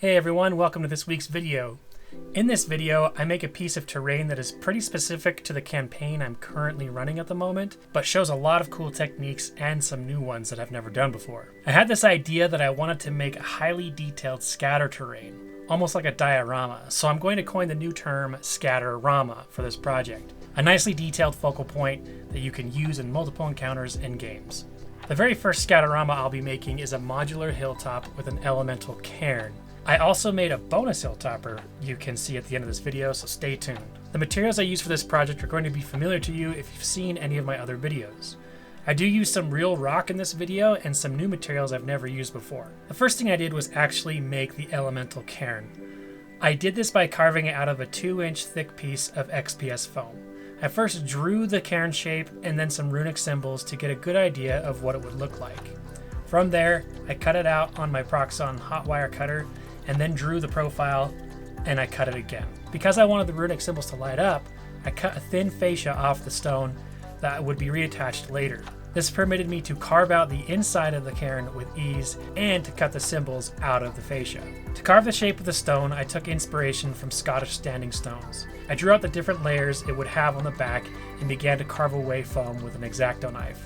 Hey everyone, welcome to this week's video. In this video, I make a piece of terrain that is pretty specific to the campaign I'm currently running at the moment, but shows a lot of cool techniques and some new ones that I've never done before. I had this idea that I wanted to make a highly detailed scatter terrain, almost like a diorama, so I'm going to coin the new term Scatter-rama for this project, a nicely detailed focal point that you can use in multiple encounters and games. The very first Scatter-rama I'll be making is a modular hilltop with an elemental cairn. I also made a bonus hilltopper you can see at the end of this video, so stay tuned. The materials I use for this project are going to be familiar to you if you've seen any of my other videos. I do use some real rock in this video and some new materials I've never used before. The first thing I did was actually make the elemental cairn. I did this by carving it out of a 2-inch thick piece of XPS foam. I first drew the cairn shape and then some runic symbols to get a good idea of what it would look like. From there, I cut it out on my Proxxon hot wire cutter and then drew the profile, and I cut it again. Because I wanted the runic symbols to light up, I cut a thin fascia off the stone that would be reattached later. This permitted me to carve out the inside of the cairn with ease and to cut the symbols out of the fascia. To carve the shape of the stone, I took inspiration from Scottish standing stones. I drew out the different layers it would have on the back and began to carve away foam with an X-Acto knife.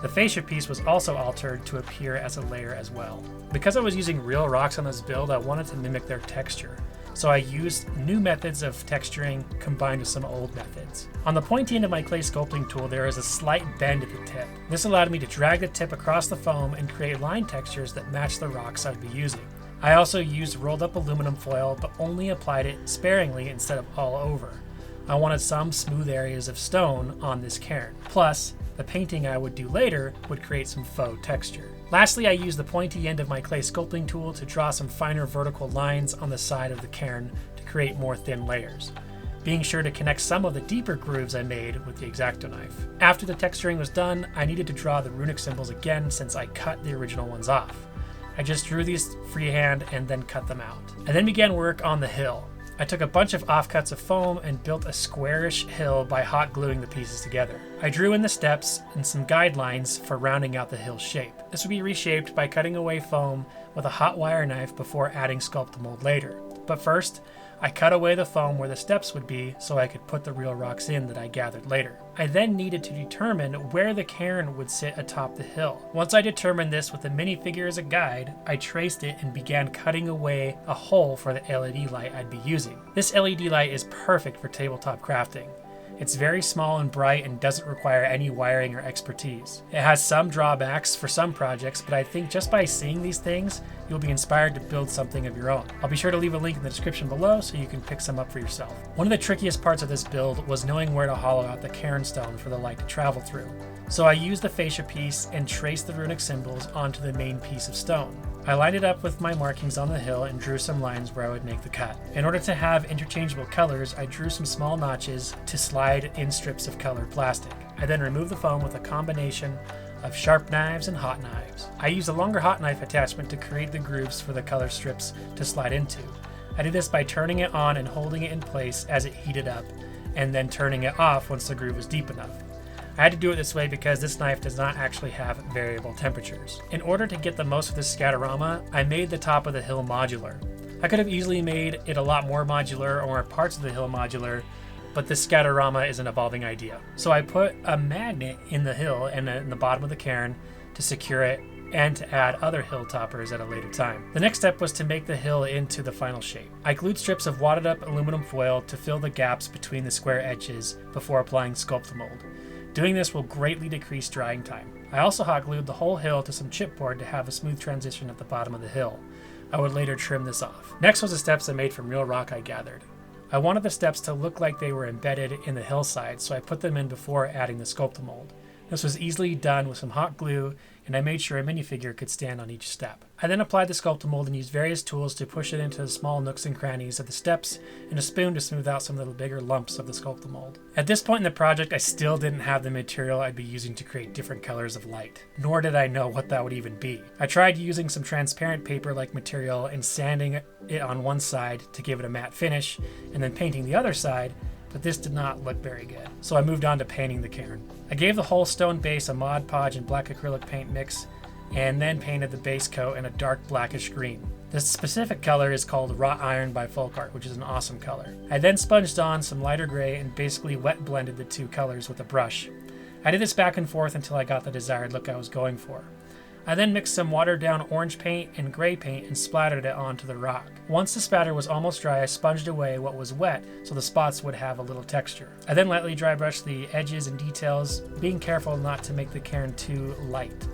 The fascia piece was also altered to appear as a layer as well. Because I was using real rocks on this build, I wanted to mimic their texture, so I used new methods of texturing combined with some old methods. On the pointy end of my clay sculpting tool, there is a slight bend at the tip. This allowed me to drag the tip across the foam and create line textures that match the rocks I'd be using. I also used rolled up aluminum foil, but only applied it sparingly instead of all over. I wanted some smooth areas of stone on this cairn. Plus, the painting I would do later would create some faux texture. Lastly, I used the pointy end of my clay sculpting tool to draw some finer vertical lines on the side of the cairn to create more thin layers, being sure to connect some of the deeper grooves I made with the X-Acto knife. After the texturing was done, I needed to draw the runic symbols again since I cut the original ones off. I just drew these freehand and then cut them out. I then began work on the hill. I took a bunch of offcuts of foam and built a squarish hill by hot gluing the pieces together. I drew in the steps and some guidelines for rounding out the hill shape. This would be reshaped by cutting away foam with a hot wire knife before adding sculpt mold later. But first, I cut away the foam where the steps would be so I could put the real rocks in that I gathered later. I then needed to determine where the cairn would sit atop the hill. Once I determined this with the minifigure as a guide, I traced it and began cutting away a hole for the LED light I'd be using. This LED light is perfect for tabletop crafting. It's very small and bright and doesn't require any wiring or expertise. It has some drawbacks for some projects, but I think just by seeing these things, you'll be inspired to build something of your own. I'll be sure to leave a link in the description below so you can pick some up for yourself. One of the trickiest parts of this build was knowing where to hollow out the cairn stone for the light to travel through. So I used the fascia piece and traced the runic symbols onto the main piece of stone. I lined it up with my markings on the hill and drew some lines where I would make the cut. In order to have interchangeable colors, I drew some small notches to slide in strips of colored plastic. I then removed the foam with a combination of sharp knives and hot knives. I used a longer hot knife attachment to create the grooves for the color strips to slide into. I did this by turning it on and holding it in place as it heated up, and then turning it off once the groove was deep enough. I had to do it this way because this knife does not actually have variable temperatures. In order to get the most of this Scatter-rama, I made the top of the hill modular. I could have easily made it a lot more modular or parts of the hill modular, but this Scatter-rama is an evolving idea. So I put a magnet in the hill and in the bottom of the cairn to secure it and to add other hill toppers at a later time. The next step was to make the hill into the final shape. I glued strips of wadded up aluminum foil to fill the gaps between the square edges before applying sculpt mold. Doing this will greatly decrease drying time. I also hot glued the whole hill to some chipboard to have a smooth transition at the bottom of the hill. I would later trim this off. Next was the steps I made from real rock I gathered. I wanted the steps to look like they were embedded in the hillside, so I put them in before adding the sculpt mold. This was easily done with some hot glue, and I made sure a minifigure could stand on each step. I then applied the sculpt mold and used various tools to push it into the small nooks and crannies of the steps, and a spoon to smooth out some of the bigger lumps of the sculpt mold. At this point in the project, I still didn't have the material I'd be using to create different colors of light, nor did I know what that would even be. I tried using some transparent paper-like material and sanding it on one side to give it a matte finish, and then painting the other side, but this did not look very good, so I moved on to painting the cairn. I gave the whole stone base a Mod Podge and black acrylic paint mix, and then painted the base coat in a dark blackish green. This specific color is called Wrought Iron by Folk Art, which is an awesome color. I then sponged on some lighter gray and basically wet blended the two colors with a brush. I did this back and forth until I got the desired look I was going for. I then mixed some watered down orange paint and gray paint and splattered it onto the rock. Once the spatter was almost dry, I sponged away what was wet so the spots would have a little texture. I then lightly dry brushed the edges and details, being careful not to make the cairn too light.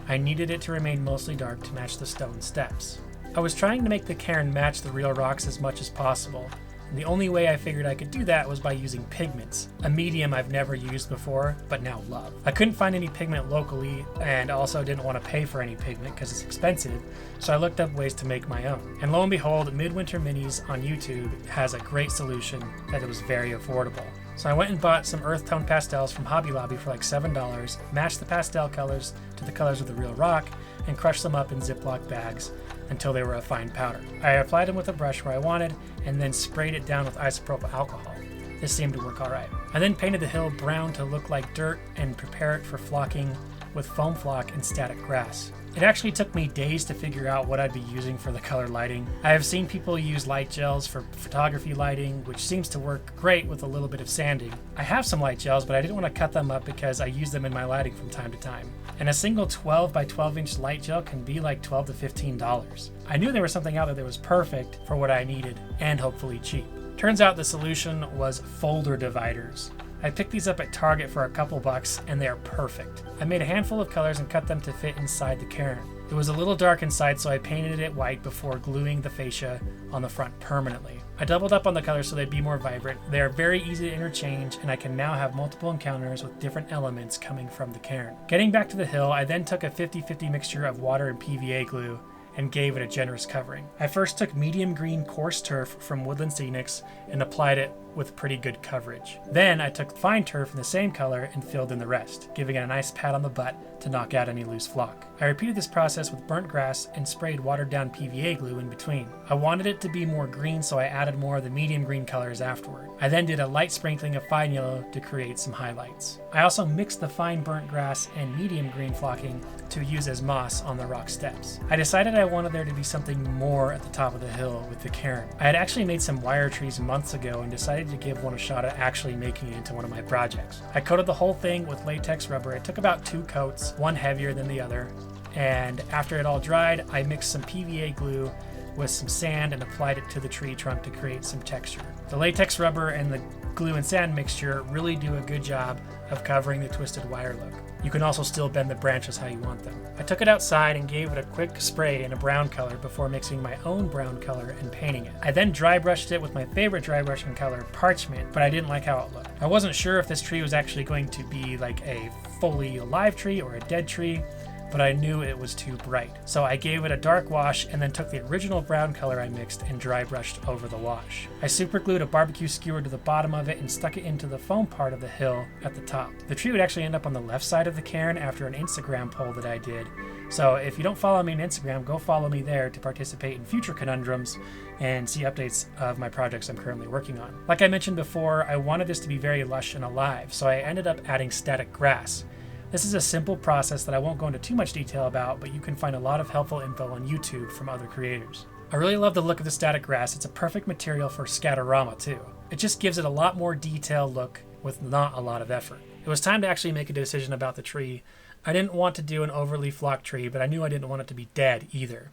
I needed it to remain mostly dark to match the stone steps. I was trying to make the cairn match the real rocks as much as possible, and the only way I figured I could do that was by using pigments, a medium I've never used before, but now love. I couldn't find any pigment locally, and also didn't want to pay for any pigment because it's expensive, so I looked up ways to make my own. And lo and behold, Midwinter Minis on YouTube has a great solution that it was very affordable. So I went and bought some earth tone pastels from Hobby Lobby for like $7, matched the pastel colors to the colors of the real rock, and crushed them up in Ziploc bags until they were a fine powder. I applied them with a brush where I wanted, and then sprayed it down with isopropyl alcohol. This seemed to work alright. I then painted the hill brown to look like dirt and prepare it for flocking with foam flock and static grass. It actually took me days to figure out what I'd be using for the color lighting. I have seen people use light gels for photography lighting, which seems to work great with a little bit of sanding. I have some light gels, but I didn't want to cut them up because I use them in my lighting from time to time. And a single 12 by 12 inch light gel can be like $12 to $15. I knew there was something out there that was perfect for what I needed and hopefully cheap. Turns out the solution was folder dividers. I picked these up at Target for a couple bucks, and they are perfect. I made a handful of colors and cut them to fit inside the cairn. It was a little dark inside, so I painted it white before gluing the fascia on the front permanently. I doubled up on the colors so they'd be more vibrant. They are very easy to interchange, and I can now have multiple encounters with different elements coming from the cairn. Getting back to the hill, I then took a 50-50 mixture of water and PVA glue and gave it a generous covering. I first took medium green coarse turf from Woodland Scenics and applied it with pretty good coverage. Then I took fine turf in the same color and filled in the rest, giving it a nice pat on the butt to knock out any loose flock. I repeated this process with burnt grass and sprayed watered down PVA glue in between. I wanted it to be more green, so I added more of the medium green colors afterward. I then did a light sprinkling of fine yellow to create some highlights. I also mixed the fine burnt grass and medium green flocking to use as moss on the rock steps. I decided I wanted there to be something more at the top of the hill with the cairn. I had actually made some wire trees months ago and decided to give one a shot at actually making it into one of my projects. I coated the whole thing with latex rubber. It took about 2 coats, one heavier than the other, and after it all dried, I mixed some PVA glue with some sand and applied it to the tree trunk to create some texture. The latex rubber and the glue and sand mixture really do a good job of covering the twisted wire look. You can also still bend the branches how you want them. I took it outside and gave it a quick spray in a brown color before mixing my own brown color and painting it. I then dry brushed it with my favorite dry brushing color, parchment, but I didn't like how it looked. I wasn't sure if this tree was actually going to be like a fully alive tree or a dead tree, but I knew it was too bright. So I gave it a dark wash and then took the original brown color I mixed and dry brushed over the wash. I super glued a barbecue skewer to the bottom of it and stuck it into the foam part of the hill at the top. The tree would actually end up on the left side of the cairn after an Instagram poll that I did. So if you don't follow me on Instagram, go follow me there to participate in future conundrums and see updates of my projects I'm currently working on. Like I mentioned before, I wanted this to be very lush and alive, so I ended up adding static grass. This is a simple process that I won't go into too much detail about, but you can find a lot of helpful info on YouTube from other creators. I really love the look of the static grass. It's a perfect material for Scatter-rama too. It just gives it a lot more detailed look with not a lot of effort. It was time to actually make a decision about the tree. I didn't want to do an overly flocked tree, but I knew I didn't want it to be dead either,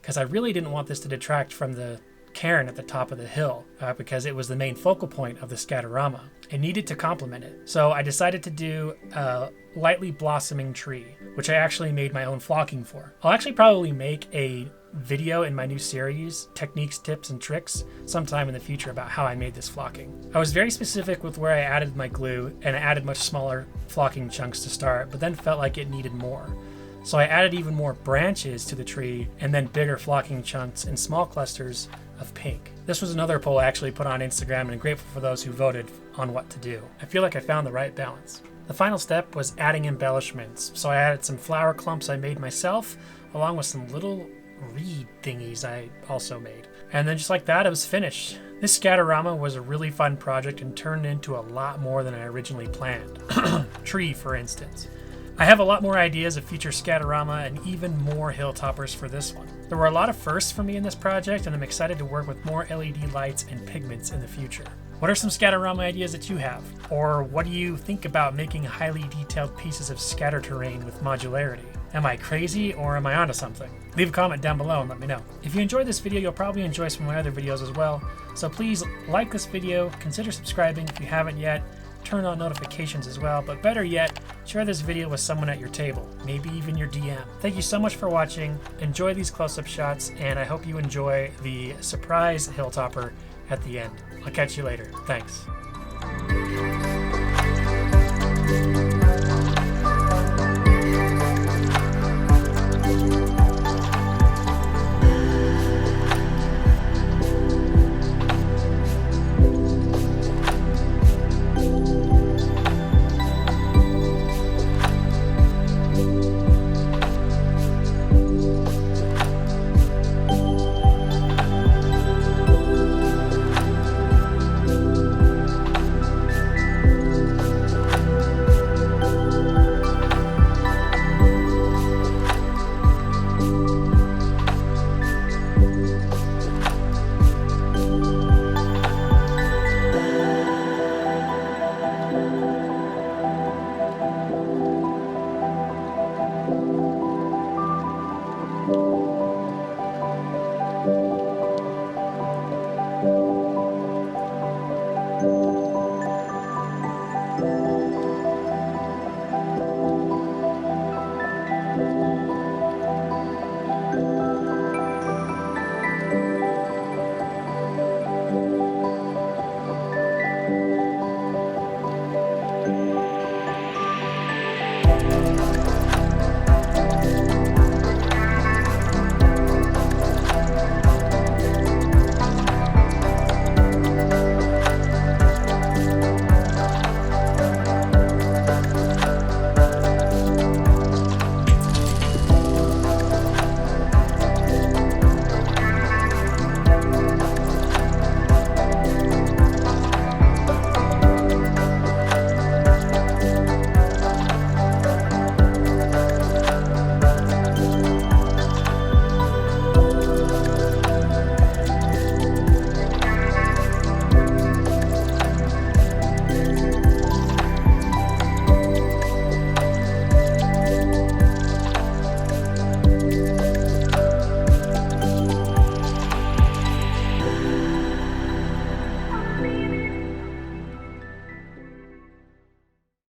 because I really didn't want this to detract from the cairn at the top of the hill, because it was the main focal point of the Scatter-rama. It needed to complement it. So I decided to do a lightly blossoming tree, which I actually made my own flocking for. I'll actually probably make a video in my new series, Techniques, Tips, and Tricks, sometime in the future about how I made this flocking. I was very specific with where I added my glue, and I added much smaller flocking chunks to start, but then felt like it needed more. So I added even more branches to the tree, and then bigger flocking chunks in small clusters of pink. This was another poll I actually put on Instagram, and I'm grateful for those who voted on what to do. I feel like I found the right balance. The final step was adding embellishments. So I added some flower clumps I made myself, along with some little reed thingies I also made. And then just like that, it was finished. This Scatter-rama was a really fun project and turned into a lot more than I originally planned. Tree, for instance. I have a lot more ideas of future Scatter-rama and even more hilltoppers for this one. There were a lot of firsts for me in this project, and I'm excited to work with more LED lights and pigments in the future. What are some Scatter-rama ideas that you have? Or what do you think about making highly detailed pieces of scatter terrain with modularity? Am I crazy or am I onto something? Leave a comment down below and let me know. If you enjoyed this video, you'll probably enjoy some of my other videos as well. So please like this video, consider subscribing if you haven't yet, turn on notifications as well, but better yet, share this video with someone at your table, maybe even your DM. Thank you so much for watching, enjoy these close-up shots, and I hope you enjoy the surprise hilltopper at the end. I'll catch you later. Thanks.